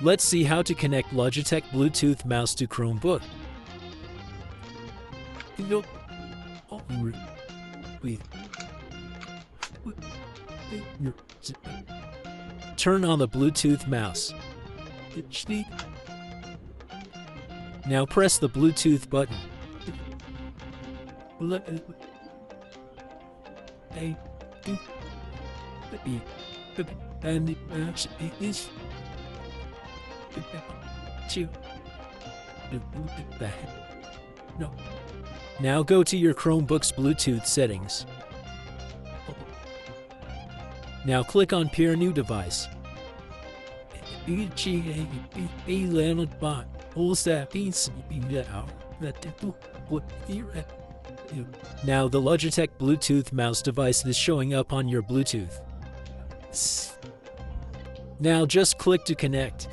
Let's see how to connect Logitech Bluetooth Mouse to Chromebook. Turn on the Bluetooth mouse. Now press the Bluetooth button. Now go to your Chromebook's Bluetooth settings. Now click on Pair New Device. Now the Logitech Bluetooth mouse device is showing up on your Bluetooth. Now just click to connect.